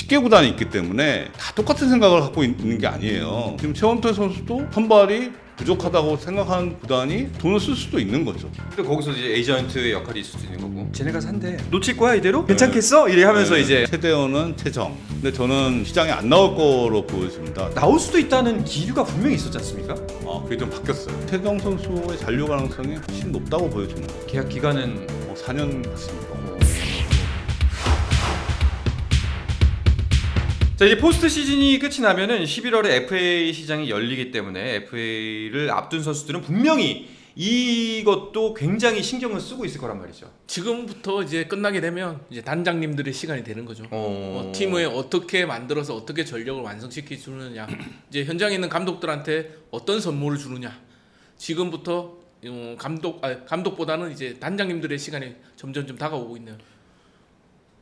10개 구단이 있기 때문에 다 똑같은 생각을 갖고 있는 게 아니에요. 지금 최원태 선수도 선발이 부족하다고 생각하는 구단이 돈을 쓸 수도 있는 거죠. 근데 거기서 이제 에이전트의 역할이 있을 수도 있는 거고. 쟤네가 산대. 놓칠 거야 이대로? 괜찮겠어? 이래 하면서 네, 이제 최대원은 최정. 근데 저는 시장에 안 나올 거로 보여집니다. 나올 수도 있다는 기류가 분명히 있었지 않습니까? 그게 좀 바뀌었어요. 최정 선수의 잔류 가능성이 훨씬 높다고 보여집니다. 계약 기간은 4년 같습니다. 자, 이제 포스트 시즌이 끝이 나면은 11월에 FA 시장이 열리기 때문에 FA를 앞둔 선수들은 분명히 이것도 굉장히 신경을 쓰고 있을 거란 말이죠. 지금부터 이제 끝나게 되면 이제 단장님들의 시간이 되는 거죠. 팀을 어떻게 만들어서 어떻게 전력을 완성시켜 주느냐, 이제 현장에 있는 감독들한테 어떤 선물을 주느냐. 지금부터 감독보다는 이제 단장님들의 시간이 점점 좀 다가오고 있네요.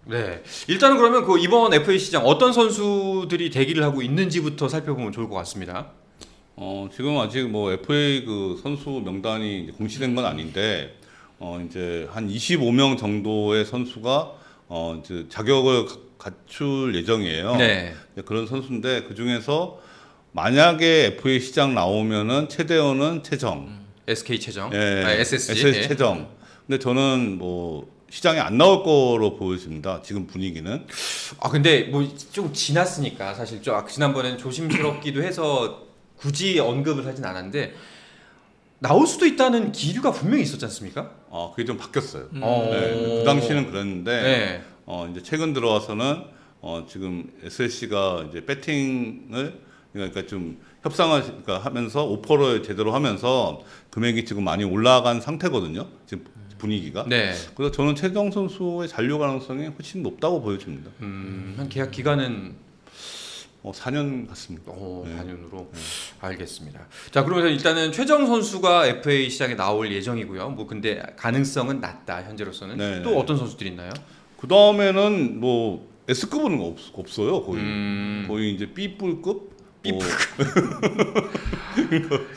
네, 일단은 그러면 그 이번 FA 시장 어떤 선수들이 대기를 하고 있는지부터 살펴보면 좋을 것 같습니다. 지금 아직 뭐 FA 그 선수 명단이 이제 공시된 건 아닌데 이제 한 25명 정도의 선수가 이제 자격을 갖출 예정이에요. 네. 그런 선수인데 그 중에서 만약에 FA 시장 나오면은 최대원은 최정, SK 최정, 예, SSG SS 최정. 근데 저는 뭐 시장에 안 나올 거로 보여집니다. 지금 분위기는. 근데 뭐 좀 지났으니까 사실 지난번에는 조심스럽기도 해서 굳이 언급을 하진 않았는데 나올 수도 있다는 기류가 분명히 있었지 않습니까? 그게 좀 바뀌었어요. 네. 그 당시는 그랬는데 네. 이제 최근 들어와서는 지금 SSC가 이제 배팅을 그러니까 좀 협상을 하면서 오퍼를 제대로 하면서 금액이 지금 많이 올라간 상태거든요. 지금 분위기가. 네. 그래서 저는 최정 선수의 잔류 가능성이 훨씬 높다고 보여집니다. 한 계약 기간은 4년 같습니다. 4년으로 알겠습니다. 자, 그러면 일단은 최정 선수가 FA 시장에 나올 예정이고요. 뭐 근데 가능성은 낮다 현재로서는. 네. 또 어떤 선수들이 있나요? 그 다음에는 뭐 S급은 없어요. 거의 이제 B뿔급.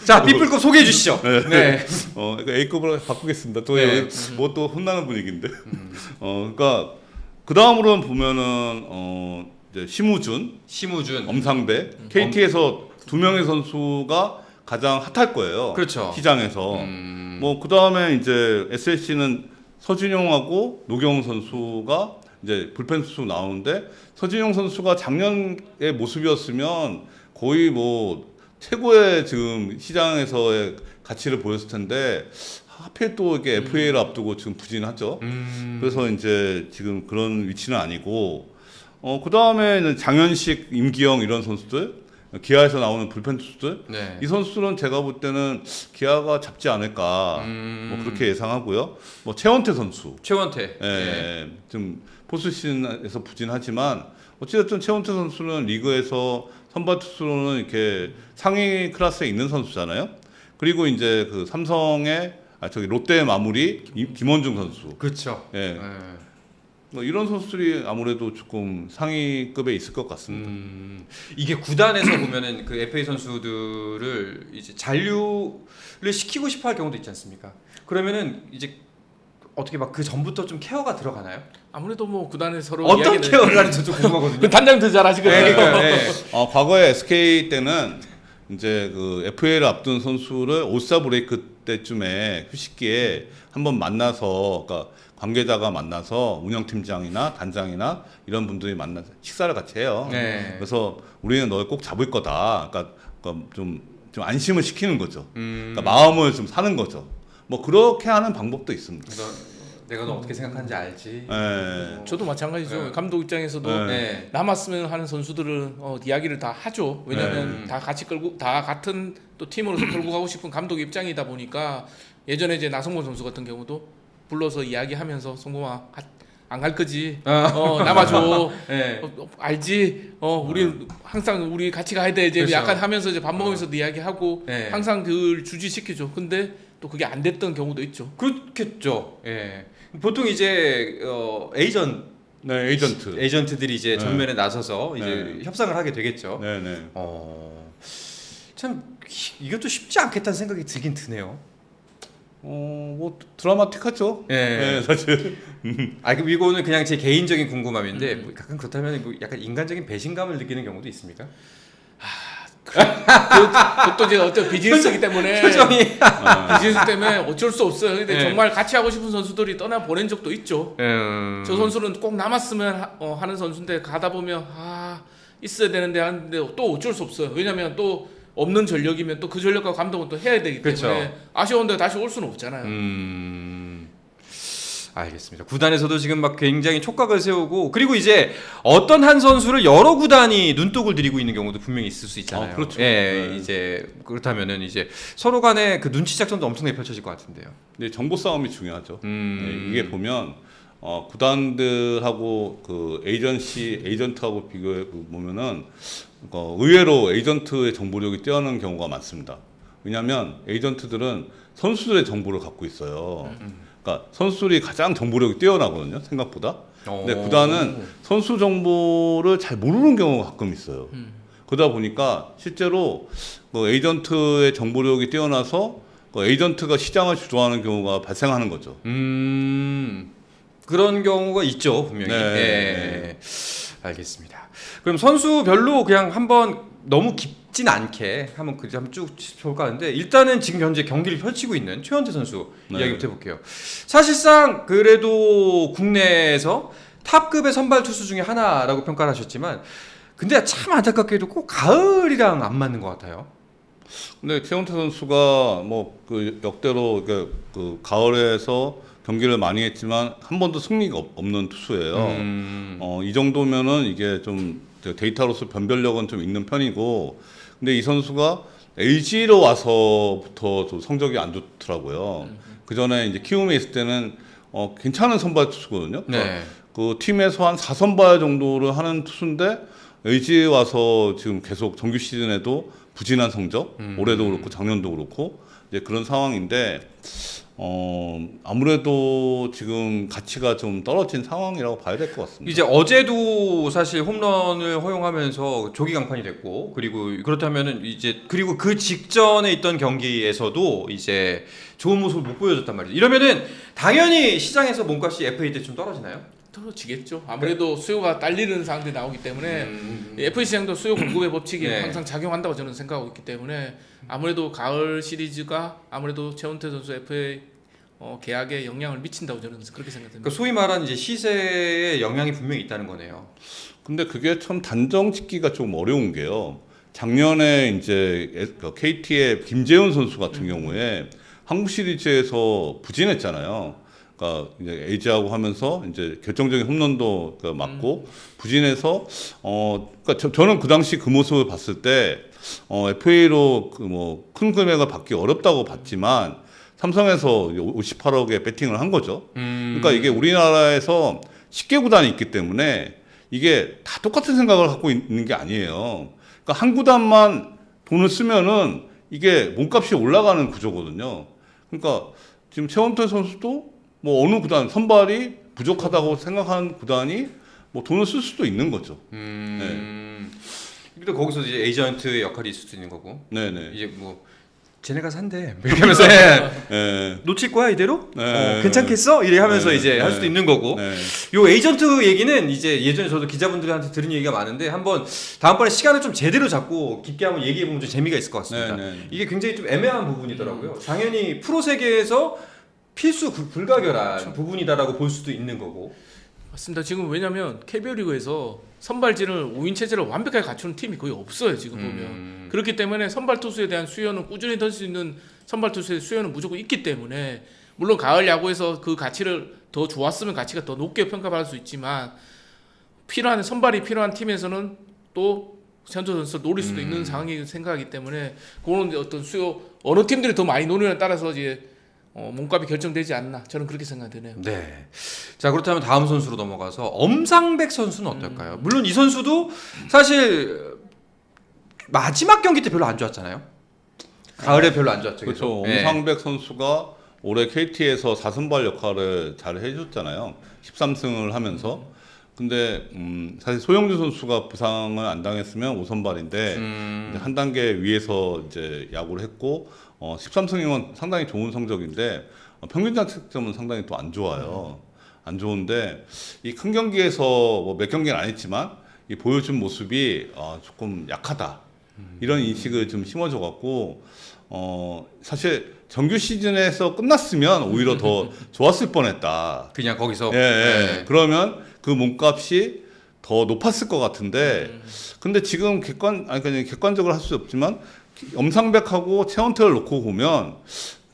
자, B뿔급 소개해 주시죠. 네. 그러니까 A급으로 바꾸겠습니다. 또 네. 뭐 또 혼나는 분위기인데. 그러니까 그 다음으로는 보면은 이제 심우준, 엄상배, KT에서 두 명의 선수가 가장 핫할 거예요. 그렇죠. 시장에서. 뭐 그 다음에 이제 SSC는 서진용하고 노경훈 선수가 이제 불펜 수수 나오는데 서진용 선수가 작년의 모습이었으면 거의 뭐 최고의 지금 시장에서의 가치를 보였을 텐데 하필 또 이렇게 FA를 앞두고 지금 부진하죠. 그래서 이제 지금 그런 위치는 아니고 그 다음에는 장현식, 임기영 이런 선수들, 기아에서 나오는 불펜 투수들, 네. 이 선수들은 제가 볼 때는 기아가 잡지 않을까 뭐 그렇게 예상하고요. 뭐 최원태 선수, 네. 좀 포스 시즌에서 부진하지만 어찌됐든 최원태 선수는 리그에서 선발 투수로는 이렇게 상위 클래스에 있는 선수잖아요. 그리고 이제 그 삼성의 롯데의 마무리 김원중 선수. 그렇죠. 예. 뭐 이런 선수들이 아무래도 조금 상위급에 있을 것 같습니다. 이게 구단에서 보면은 그 FA 선수들을 이제 잔류를 시키고 싶어할 경우도 있지 않습니까? 그러면은 이제 어떻게 막 그 전부터 좀 케어가 들어가나요? 아무래도 뭐 구단에 서로 어떤 케어를 하는지 좀 궁금하거든요. 그 단장도 잘 아시거든요. 과거에 SK 때는 이제 그 FA를 앞둔 선수를 올스타 브레이크 때쯤에 휴식기에 한번 만나서, 그러니까 관계자가 만나서 운영팀장이나 단장이나 이런 분들이 만나서 식사를 같이 해요. 네. 그래서 우리는 널 꼭 잡을 거다. 그러니까 좀 안심을 시키는 거죠. 그러니까 마음을 좀 사는 거죠. 뭐 그렇게 하는 방법도 있습니다. 내가 너 어떻게 생각하는지 알지. 네. 저도 마찬가지죠. 네. 감독 입장에서도 네. 남았으면 하는 선수들은 이야기를 다 하죠. 왜냐하면 다 같이 다 같은 또 팀으로서 끌고 가고 싶은 감독 입장이다 보니까 예전에 이제 나성범 선수 같은 경우도 불러서 이야기하면서 성범아 안 갈 거지. 남아줘. 네. 알지. 우리 항상 우리 같이 가야 돼. 이제 그렇죠. 약간 하면서 이제 밥 먹으면서도 이야기하고 네. 항상 그걸 주지시키죠. 근데 또 그게 안 됐던 경우도 있죠. 그렇겠죠. 예. 보통 이제 에이전트들이 이제 전면에 나서서 이제 협상을 하게 되겠죠. 네네. 참 이것도 쉽지 않겠다는 생각이 들긴 드네요. 뭐 드라마틱하죠. 예. 네, 사실. 그럼 이거는 그냥 제 개인적인 궁금함인데 뭐 약간 그렇다면 뭐 약간 인간적인 배신감을 느끼는 경우도 있습니까? 그것도 이제 어떤 비즈니스이기 때문에 표정이 비즈니스 때문에 어쩔 수 없어요. 근데 네. 정말 같이 하고 싶은 선수들이 떠나 보낸 적도 있죠. 저 선수는 꼭 남았으면 하는 선수인데 가다 보면 있어야 되는데 하는데 또 어쩔 수 없어요. 왜냐면 또 없는 전력이면 또 그 전력과 감독은 또 해야 되기 때문에 그렇죠. 아쉬운데 다시 올 수는 없잖아요. 알겠습니다. 구단에서도 지금 막 굉장히 촉각을 세우고 그리고 이제 어떤 한 선수를 여러 구단이 눈독을 들이고 있는 경우도 분명히 있을 수 있잖아요. 그렇죠. 예, 네. 이제 그렇다면은 이제 서로 간에 그 눈치 작전도 엄청나게 펼쳐질 것 같은데요. 근데 정보 싸움이 중요하죠. 네, 이게 보면 구단들하고 그 에이전트하고 비교해 보면은 의외로 에이전트의 정보력이 뛰어난 경우가 많습니다. 왜냐하면 에이전트들은 선수들의 정보를 갖고 있어요. 그러니까 선수들이 가장 정보력이 뛰어나거든요, 생각보다. 근데 구단은 선수 정보를 잘 모르는 경우가 가끔 있어요. 그러다 보니까 실제로 에이전트의 정보력이 뛰어나서 에이전트가 시장을 주도하는 경우가 발생하는 거죠. 그런 경우가 있죠, 분명히. 네. 예. 알겠습니다. 그럼 선수별로 그냥 한번 너무 깊진 않게 한번 쭉 볼까 하는데 일단은 지금 현재 경기를 펼치고 있는 최원태 선수 네. 이야기부터 해볼게요. 사실상 그래도 국내에서 탑급의 선발 투수 중에 하나라고 평가를 하셨지만 근데 참 안타깝게도 꼭 가을이랑 안 맞는 것 같아요. 근데 최원태 선수가 그 역대로 그 가을에서 경기를 많이 했지만 한 번도 승리가 없는 투수예요. 이 정도면은 이게 좀 데이터로서 변별력은 좀 있는 편이고, 근데 이 선수가 LG로 와서부터 좀 성적이 안 좋더라고요. 그 전에 이제 키움에 있을 때는 괜찮은 선발 투수거든요. 그러니까 네. 그 팀에서 한 4선발 정도를 하는 투수인데 LG에 와서 지금 계속 정규 시즌에도 부진한 성적, 올해도 그렇고 작년도 그렇고 이제 그런 상황인데. 아무래도 지금 가치가 좀 떨어진 상황이라고 봐야 될 것 같습니다. 이제 어제도 사실 홈런을 허용하면서 조기 강판이 됐고 그리고 그렇다면은 이제 그리고 그 직전에 있던 경기에서도 이제 좋은 모습을 못 보여줬단 말이죠. 이러면은 당연히 시장에서 몸값이 FA 때 좀 떨어지나요? 떨어지겠죠. 아무래도 수요가 딸리는 상황들이 나오기 때문에 FA 시장도 수요 공급의 법칙이 네. 항상 작용한다고 저는 생각하고 있기 때문에 아무래도 가을 시리즈가 아무래도 최원태 선수 FA 계약에 영향을 미친다고 저는 그렇게 생각합니다. 그러니까 소위 말하는 이제 시세에 영향이 분명히 있다는 거네요. 근데 그게 참 단정 짓기가 좀 어려운 게요. 작년에 이제 KT의 김재훈 선수 같은 경우에 한국 시리즈에서 부진했잖아요. 그러니까 이제 LG하고 하면서 이제 결정적인 홈런도 맞고 부진해서 그러니까 저는 그 당시 그 모습을 봤을 때 FA로 큰 금액을 받기 어렵다고 봤지만 삼성에서 58억에 배팅을 한 거죠. 그러니까 이게 우리나라에서 10개 구단이 있기 때문에 이게 다 똑같은 생각을 갖고 있는 게 아니에요. 그러니까 한 구단만 돈을 쓰면은 이게 몸값이 올라가는 구조거든요. 그러니까 지금 최원태 선수도 어느 구단 선발이 부족하다고 생각하는 구단이 돈을 쓸 수도 있는 거죠. 네. 또 거기서 이제 에이전트의 역할이 있을 수도 있는 거고. 네네. 이제 쟤네가 산대 이렇게 하면서 놓칠 거야 이대로? 괜찮겠어? 이래 하면서 이제 할 수도 있는 거고. 요 에이전트 얘기는 이제 예전에 저도 기자분들한테 들은 얘기가 많은데 한번 다음번에 시간을 좀 제대로 잡고 깊게 한번 얘기해 보면 좀 재미가 있을 것 같습니다. 이게 굉장히 좀 애매한 부분이더라고요. 당연히 프로 세계에서 필수 불가결한 부분이다라고 볼 수도 있는 거고. 맞습니다. 지금 왜냐하면 KBO 리그에서 선발진을 5인 체제를 완벽하게 갖추는 팀이 거의 없어요. 지금 보면 그렇기 때문에 선발 투수에 대한 수요는 꾸준히 던질 수 있는 선발 투수의 수요는 무조건 있기 때문에 물론 가을 야구에서 그 가치를 더 좋았으면 가치가 더 높게 평가받을 수 있지만 선발이 필요한 팀에서는 또 최원태 선수를 노릴 수도 있는 상황이 생각하기 때문에 그런 어떤 수요 어느 팀들이 더 많이 노리냐에 따라서 이제 몸값이 결정되지 않나 저는 그렇게 생각되네요. 네. 자 그렇다면 다음 선수로 넘어가서 엄상백 선수는 어떨까요? 물론 이 선수도 사실 마지막 경기 때 별로 안 좋았잖아요. 가을에 별로 안 좋았죠. 그렇죠. 네. 엄상백 선수가 올해 KT에서 4선발 역할을 잘 해줬잖아요. 13승을 하면서. 근데 사실 소영주 선수가 부상을 안 당했으면 5선발인데 한 단계 위에서 이제 야구를 했고 13승이면 상당히 좋은 성적인데 평균 자책점은 상당히 또 안 좋아요. 안 좋은데 이 큰 경기에서 뭐 몇 경기는 안 했지만 이 보여준 모습이 조금 약하다. 이런 인식을 좀 심어줘 갖고 사실 정규 시즌에서 끝났으면 오히려 더 좋았을 뻔했다. 그냥 거기서. 예. 그러면 그 몸값이 더 높았을 것 같은데 근데 지금 객관적으로 할 수 없지만 엄상백하고 최원태를 놓고 보면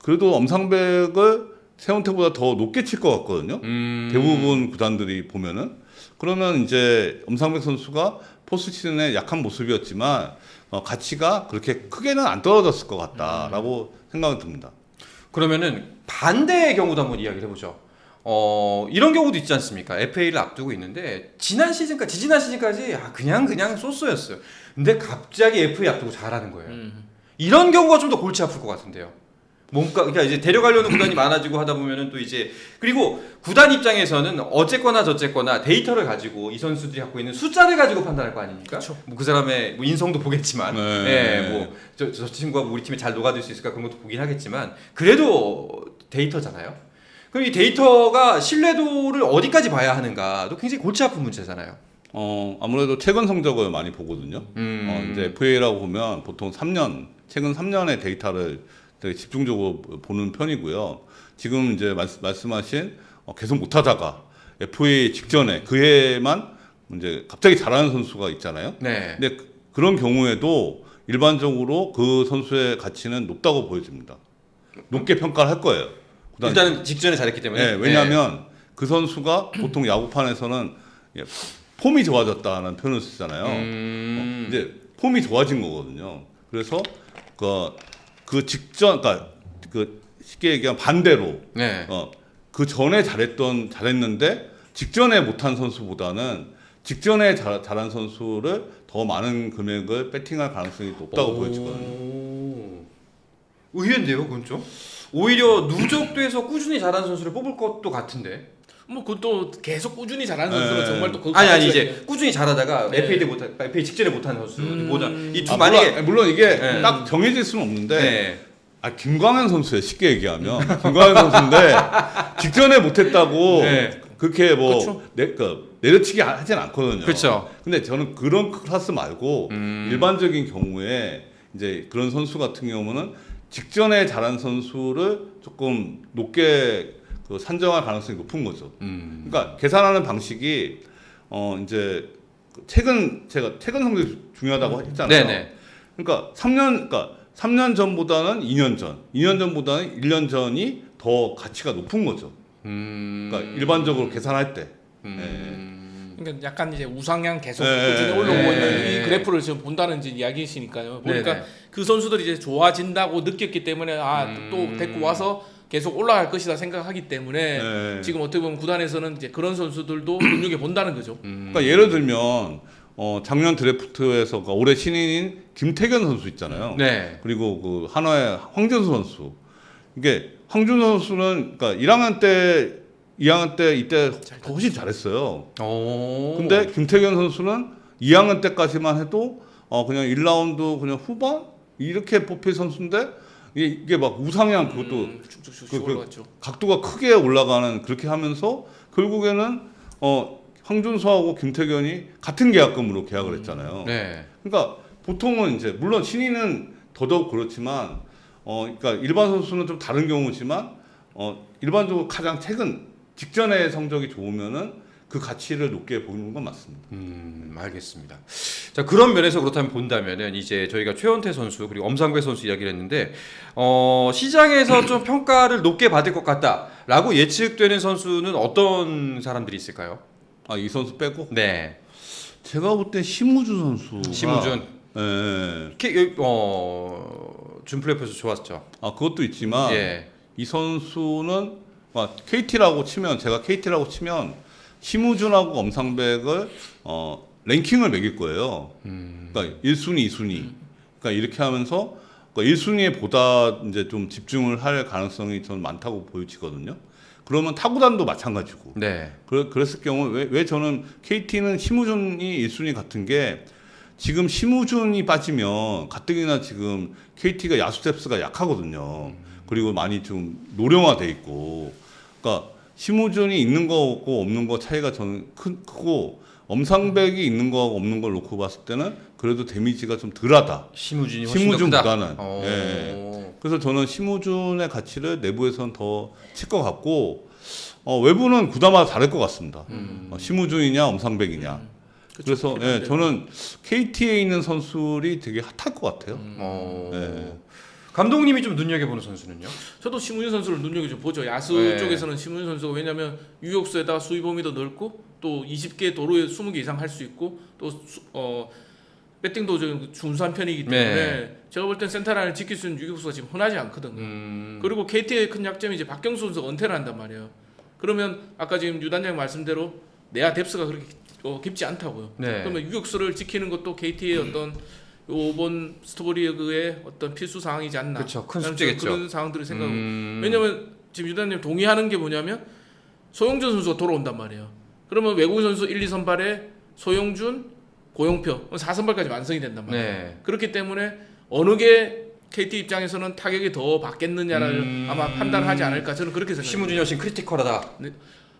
그래도 엄상백을 최원태보다 더 높게 칠 것 같거든요. 대부분 구단들이 보면은 그러면 이제 엄상백 선수가 포스트 시즌에 약한 모습이었지만 가치가 그렇게 크게는 안 떨어졌을 것 같다라고 생각이 듭니다. 그러면은 반대의 경우도 한번 이야기를 해보죠. 이런 경우도 있지 않습니까? FA를 앞두고 있는데 지지난 시즌까지 그냥 쏘쏘였어요. 근데 갑자기 FA 앞두고 잘하는 거예요. 이런 경우가 좀 더 골치 아플 것 같은데요. 그러니까 이제 데려가려는 구단이 많아지고 하다 보면은 또 이제 그리고 구단 입장에서는 어쨌거나 저쨌거나 데이터를 가지고 이 선수들이 갖고 있는 숫자를 가지고 판단할 거 아닙니까? 뭐 그 사람의 뭐 인성도 보겠지만, 저 친구가 우리 팀에 잘 녹아들 수 있을까 그런 것도 보긴 하겠지만 그래도 데이터잖아요. 그럼 이 데이터가 신뢰도를 어디까지 봐야 하는가도 굉장히 골치 아픈 문제잖아요. 아무래도 최근 성적을 많이 보거든요. 이제 FA라고 보면 보통 최근 3년의 데이터를 되게 집중적으로 보는 편이고요. 지금 이제 말씀하신 계속 못하다가 FA 직전에 그 해만 이제 갑자기 잘하는 선수가 있잖아요. 네. 근데 그런 경우에도 일반적으로 그 선수의 가치는 높다고 보여집니다. 높게 평가를 할 거예요. 일단은 직전에 잘했기 때문에. 네, 왜냐하면 그 선수가 보통 야구판에서는 폼이 좋아졌다는 표현을 쓰잖아요. 이제 폼이 좋아진 거거든요. 그래서 그 직전, 그러니까 그 쉽게 얘기하면 반대로, 그 전에 잘했는데 직전에 못한 선수보다는 직전에 잘한 선수를 더 많은 금액을 배팅할 가능성이 높다고 보여지거든요. 의외인데요, 그건 좀. 오히려 누적돼서 꾸준히 잘하는 선수를 뽑을 것도 같은데. 뭐 그것도 계속 꾸준히 잘하는 선수는 정말 또 아니 이제 꾸준히 잘하다가 FA 직전에 못하는 선수보다 만약에 물론 이게 딱 정해질 수는 없는데 김광현 선수예요. 쉽게 얘기하면 김광현 선수인데 직전에 못했다고 그렇게 뭐 내려치기 하진 않거든요. 그렇죠. 근데 저는 그런 클래스 말고 일반적인 경우에 이제 그런 선수 같은 경우는 직전에 잘한 선수를 조금 높게 산정할 가능성이 높은 거죠. 그러니까 계산하는 방식이 이제 제가 최근 성적이 중요하다고 했잖아요. 네네. 그러니까 3년 전보다는 2년 전, 2년 전보다는 1년 전이 더 가치가 높은 거죠. 그러니까 일반적으로 계산할 때. 그러니까 약간 이제 우상향 계속 꾸준히 올라오고 있는 이 그래프를 지금 본다는 이제 이야기이시니까요. 보니까 그 선수들이 이제 좋아진다고 느꼈기 때문에 또 데리고 와서 계속 올라갈 것이다 생각하기 때문에 지금 어떻게 보면 구단에서는 이제 그런 선수들도 눈여겨 본다는 거죠. 그러니까 예를 들면 작년 드래프트에서 올해 신인인 김태견 선수 있잖아요. 그리고 그 한화의 황준수 선수. 이게 황준수 선수는 그러니까 2학년 때 이때 훨씬 잘했어요. 근데 김태견 선수는 2학년 때까지만 해도 그냥 1라운드 그냥 후반 이렇게 뽑힐 선수인데 이게 막 우상향 그것도 쭉쭉쭉 올라갔죠. 각도가 크게 올라가는 그렇게 하면서 결국에는 황준수하고 김태견이 같은 계약금으로 계약을 했잖아요. 그러니까 보통은 이제 물론 신인은 더더욱 그렇지만 그러니까 일반 선수는 좀 다른 경우지만 일반적으로 가장 최근 직전에 성적이 좋으면은 그 가치를 높게 보이는 건 맞습니다. 알겠습니다. 자, 그런 면에서 그렇다면 본다면은 이제 저희가 최원태 선수 그리고 엄상백 선수 이야기를 했는데 시장에서 좀 평가를 높게 받을 것 같다라고 예측되는 선수는 어떤 사람들이 있을까요? 이 선수 빼고? 네. 제가 볼 때 심우준 선수. 심우준. 준 플레이오프에서 좋았죠. 그것도 있지만 이 선수는 KT라고 치면 제가 KT라고 치면 심우준하고 엄상백을 랭킹을 매길 거예요. 그러니까 1순위, 2순위. 그러니까 이렇게 하면서 1순위에 보다 이제 좀 집중을 할 가능성이 저는 많다고 보여지거든요. 그러면 타구단도 마찬가지고. 그랬을 경우 왜 저는 KT는 심우준이 1순위 같은 게 지금 심우준이 빠지면 가뜩이나 지금 KT가 야수 뎁스가 약하거든요. 그리고 많이 좀 노령화돼 있고, 그러니까 심우준이 있는 거고 없는 거 차이가 저는 크고 엄상백이 있는 거하고 없는 걸 놓고 봤을 때는 그래도 데미지가 좀 덜하다. 심우준보다는. 예. 그래서 저는 심우준의 가치를 내부에서는 더 칠 것 같고, 외부는 구단마다 다를 것 같습니다. 심우준이냐 엄상백이냐. 그래서 예, 저는 KT에 있는 선수들이 되게 핫할 것 같아요. 예. 감독님이 좀 눈여겨보는 선수는요? 저도 심우준 선수를 눈여겨 좀 보죠. 야수 네. 쪽에서는 심우준 선수가 왜냐하면 유격수에다가 수비 범위도 넓고 또 20개 도로에 20개 이상 할 수 있고 또 배팅도 좀 준수한 편이기 때문에 네. 제가 볼 땐 센터라인을 지킬 수 있는 유격수가 지금 흔하지 않거든요. 그리고 KT의 큰 약점이 이제 박경수 선수가 은퇴를 한단 말이에요. 그러면 아까 지금 유 단장님 말씀대로 내야 뎁스가 그렇게 깊지 않다고요. 네. 그러면 유격수를 지키는 것도 KT의 어떤 요번 스토브리그의 어떤 필수 사항이지 않나. 그렇죠. 큰 숙제겠죠. 그런 상황들을 생각하고. 왜냐면 지금 유단님 동의하는 게 뭐냐면 소영준 선수가 돌아온단 말이에요. 그러면 외국인 선수 1, 2선발에 소영준, 고용표 4선발까지 완성이 된단 말이에요. 네. 그렇기 때문에 어느 게 KT 입장에서는 타격이 더 받겠느냐를 아마 판단을 하지 않을까 저는 그렇게 생각합니다. 심우준이 훨씬 크리티컬하다. 네.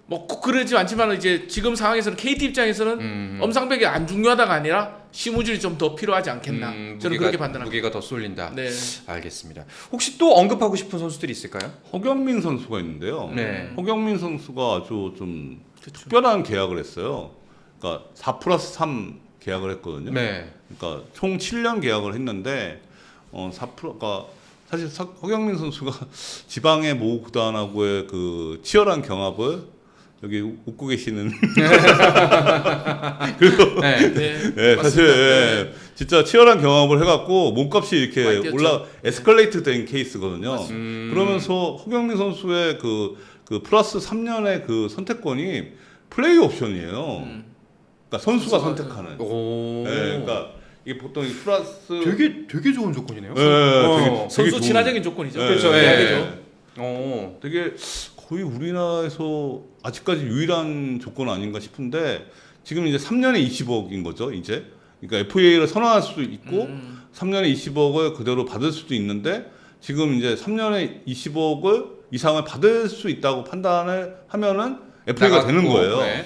뭐 꼭 그러지 않지만 이제 지금 상황에서는 KT 입장에서는 엄상백이 안 중요하다가 아니라 심우준이 좀 더 필요하지 않겠나 저는 그렇게 판단합니다. 무게가 더 쏠린다. 네. 알겠습니다. 혹시 또 언급하고 싶은 선수들이 있을까요? 허경민 선수가 있는데요. 네. 허경민 선수가 아주 좀 그쵸. 특별한 계약을 했어요. 그러니까 4+3 계약을 했거든요. 네. 그러니까 총 7년 계약을 했는데 4%가 사실 허경민 선수가 지방의 모 구단하고의 그 치열한 경합을 여기 웃고 계시는 그리고 네. 네, 사실 예, 진짜 치열한 경험을 해갖고 몸값이 이렇게 에스컬레이트 된 케이스거든요. 그러면서 허경민 선수의 그 플러스 3년의 그 선택권이 플레이 옵션이에요. 그러니까 선수가 선택하는. 오. 네, 그러니까 이게 보통 이 플러스 되게 좋은 조건이네요. 되게 선수 좋은- 친화적인 조건이죠. 네, 그렇죠. 네. 계약이죠. 되게 거의 우리나라에서 아직까지 유일한 조건 아닌가 싶은데 지금 이제 3년에 20억인 거죠, 이제. 그러니까 FA를 선언할 수도 있고 3년에 20억을 그대로 받을 수도 있는데 지금 이제 3년에 20억을 이상을 받을 수 있다고 판단을 하면은 FA가 되는 거예요. 네.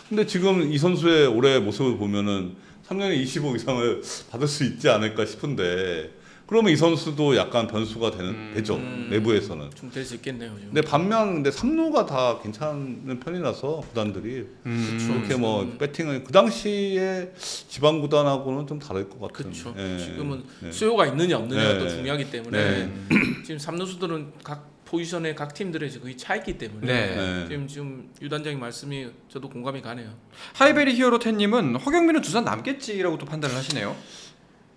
근데 지금 이 선수의 올해 모습을 보면은 3년에 20억 이상을 받을 수 있지 않을까 싶은데 그러면 이 선수도 약간 변수가 되죠. 내부에서는. 좀 될 수 있겠네요. 지금. 근데 반면 근데 3루가 다 괜찮은 편이라서 구단들이 그렇게 뭐 배팅을 그 당시에 지방 구단하고는 좀 다를 것 같은. 그렇죠. 예. 지금은 네. 수요가 있느냐 없느냐가 네. 또 중요하기 때문에 네. 지금 3루수들은 각 포지션의 각 팀들의 거의 차 있기 때문에 네. 지금 유 단장님 말씀이 저도 공감이 가네요. 하이베리 히어로 텐님은 허경민은 두산 남겠지라고 또 판단을 하시네요.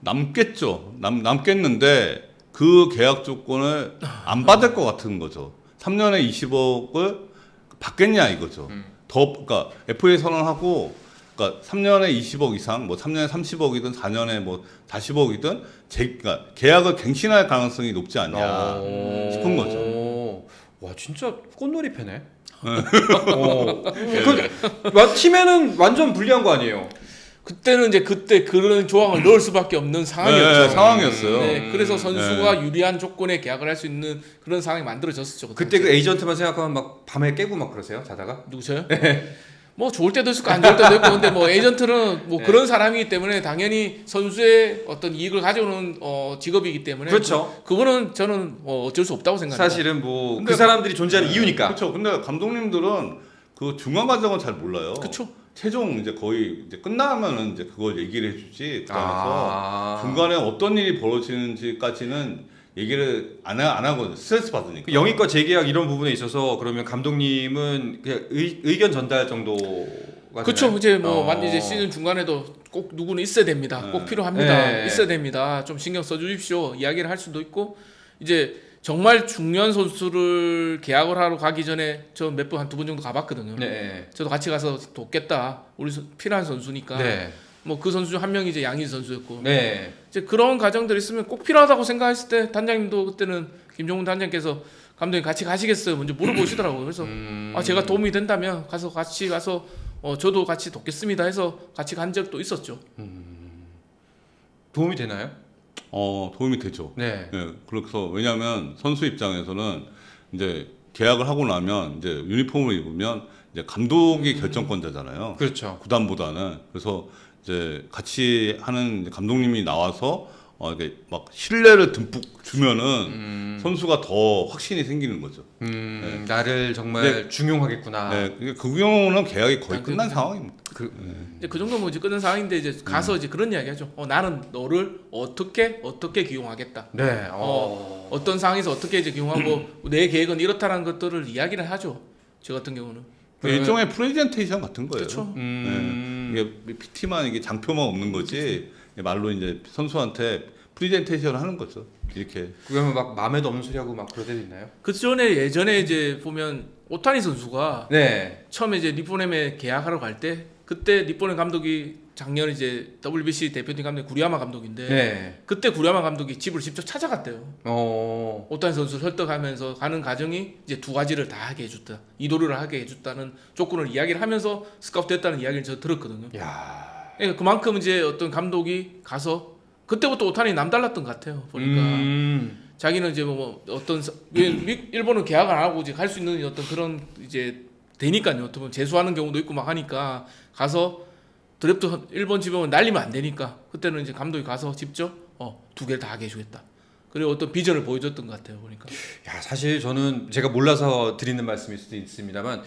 남겠죠. 남겠는데 그 계약 조건을 안 받을 것 같은 거죠. 3년에 20억을 받겠냐 이거죠. 그러니까 FA 선언하고 그러니까 3년에 20억 이상, 뭐 3년에 30억이든 4년에 뭐 40억이든 그러니까 계약을 갱신할 가능성이 높지 않냐 싶은 거죠. 와 진짜 꽃놀이 패네. 팀에는 완전 불리한 거 아니에요? 그때는 이제 그때 그런 조항을 넣을 수밖에 없는 상황이었죠. 네, 상황이었어요. 네, 그래서 선수가 유리한 조건에 계약을 할 수 있는 그런 상황이 만들어졌었죠. 그때 그 에이전트만 생각하면 막 밤에 깨고 막 그러세요? 자다가? 누구세요? 뭐 좋을 때도 있고 안 좋을 때도 있고 근데 뭐 에이전트는 뭐 그런 사람이기 때문에 당연히 선수의 어떤 이익을 가져오는 직업이기 때문에 그렇죠. 그거는 저는 어쩔 수 없다고 생각합니다. 사실은 뭐 그 근데 사람들이 존재하는 이유니까. 그렇죠. 근데 감독님들은 그 중간 과정은 잘 몰라요. 그렇죠. 최종 이제 거의 이제 끝나면은 이제 그걸 얘기를 해주지. 그래서 중간에 어떤 일이 벌어지는지까지는 얘기를 안 하거든요. 스트레스 받으니까. 그 영입과 재계약 이런 부분에 있어서 그러면 감독님은 그냥 의견 전달 정도가 그렇죠. 되나요? 이제 뭐 완전 이제 시즌 중간에도 꼭 누구는 있어야 됩니다. 꼭 필요합니다. 네. 있어야 됩니다. 좀 신경 써주십시오. 이야기를 할 수도 있고 이제 정말 중요한 선수를 계약을 하러 가기 전에 저 몇 번 한 두 번 정도 가봤거든요. 네. 저도 같이 가서 돕겠다. 우리 필요한 선수니까. 네. 뭐 그 선수 중 한 명이 이제 양희 선수였고. 네. 이제 그런 과정들이 있으면 꼭 필요하다고 생각했을 때 단장님도 그때는 김종훈 단장님께서 감독님 같이 가시겠어요? 먼저 물어보시더라고요. 그래서 제가 도움이 된다면 같이 가서 저도 같이 돕겠습니다 해서 같이 간 적도 있었죠. 도움이 되나요? 도움이 되죠. 네. 예, 그래서 왜냐하면 선수 입장에서는 이제 계약을 하고 나면 이제 유니폼을 입으면 이제 감독이 결정권자잖아요. 그렇죠. 구단보다는. 그래서 이제 같이 하는 이제 감독님이 나와서 이게 막 신뢰를 듬뿍 주면은 선수가 더 확신이 생기는 거죠. 네. 나를 정말 중용하겠구나. 네, 그 경우는 계약이 거의 끝난 상황입니다. 이제 그 정도면 이제 끝난 상황인데 이제 가서 이제 그런 이야기하죠. 나는 너를 어떻게 기용하겠다. 네. 어떤 상황에서 어떻게 이제 기용하고 내 계획은 이렇다라는 것들을 이야기를 하죠. 저 같은 경우는. 일종의 프레젠테이션 같은 거예요. 그렇죠. 이게 PT만 이게 장표만 없는 거지. 말로 이제 선수한테 프레젠테이션을 하는 거죠. 이렇게. 그러면 막 마음에도 없는 소리하고 막 그럴 때도 있나요? 그 전에 예전에 이제 보면 오타니 선수가 네. 처음에 이제 리포넴에 계약하러 갈 때 그때 리포넴 감독이 작년 이제 WBC 대표팀 감독 구리야마 감독인데 네. 그때 구리야마 감독이 집을 직접 찾아갔대요. 오타니 선수를 설득하면서 가는 과정이 이제 두 가지를 다 하게 해줬다. 이도를 하게 해줬다는 조건을 이야기를 하면서 스카우트 됐다는 이야기를 제가 들었거든요. 야. 그러니까 그만큼 이제 어떤 감독이 가서 그때부터 오타니 남달랐던 것 같아요. 보니까 자기는 이제 뭐 어떤 일본은 계약 안 하고 이제 갈 수 있는 어떤 그런 이제 되니까요. 어떻게 보면 재수하는 경우도 있고 막 하니까 가서 드래프트 일본 지명을 날리면 안 되니까 그때는 이제 감독이 가서 직접 두 개를 다 하게 해주겠다. 그리고 어떤 비전을 보여줬던 것 같아요. 보니까. 야, 사실 저는 제가 몰라서 드리는 말씀일 수도 있습니다만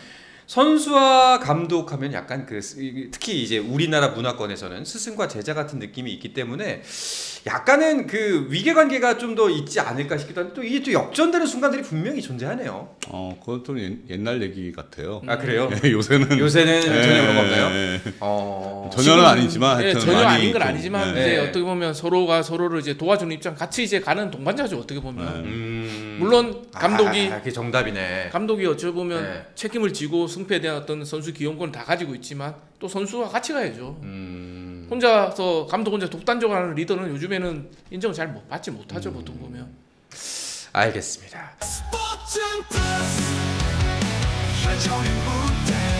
선수와 감독하면 약간 특히 이제 우리나라 문화권에서는 스승과 제자 같은 느낌이 있기 때문에 약간은 그 위계관계가 좀 더 있지 않을까 싶기도 한데 또 이게 또 역전되는 순간들이 분명히 존재하네요. 그건 좀 옛날 얘기 같아요. 아 그래요? 요새는 전혀 그런 거 없나요? 전혀는 아니지만 하여튼 전혀 많이 아닌 건 좀, 아니지만 이제 어떻게 보면 서로가 서로를 이제 도와주는 입장, 같이 이제 가는 동반자죠. 어떻게 보면 물론 감독이 그게 정답이네. 감독이 어찌 보면 책임을 지고 승패에 대한 어떤 선수 기용권을 다 가지고 있지만 또 선수와 같이 가야죠. 혼자서 감독 혼자 독단적으로 하는 리더는 요즘에는 인정을 잘 받지 못하죠. 보통 보면. 알겠습니다. 스포츠 플러스 한정의 무대